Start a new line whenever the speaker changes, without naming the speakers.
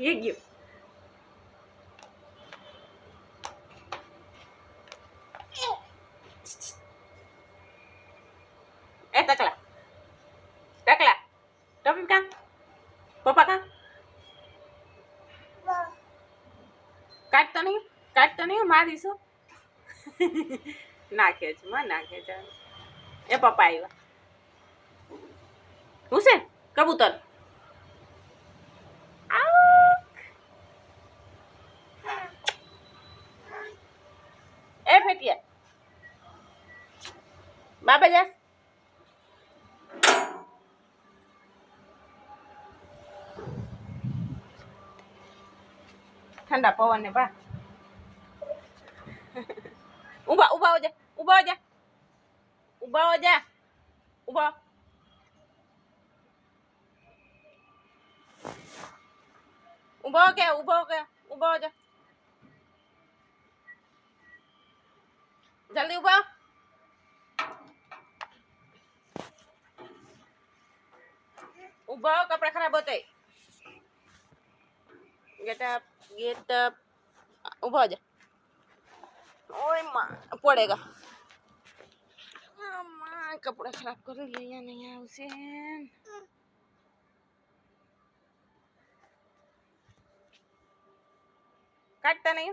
ये गयो ए टकला टकला टॉपी का पप्पा का કાટતો નહીં મારીશું નાખે છે નાખે છે એ પપ્પા આવ્યા હુસેન કબૂતર એ ફેટિયા બાબા જા ઠંડા પવન ને બા ઊભા હો જા ઊભા હો જા ઊભા હો જા જલ્દી ઊભા કપડા ખરાબ હોતે गेट अप ऊभा हो जा ओए माँ पड़ेगा माँ कपड़ा खराब कर लिया नहीं है हुसैन काटता नहीं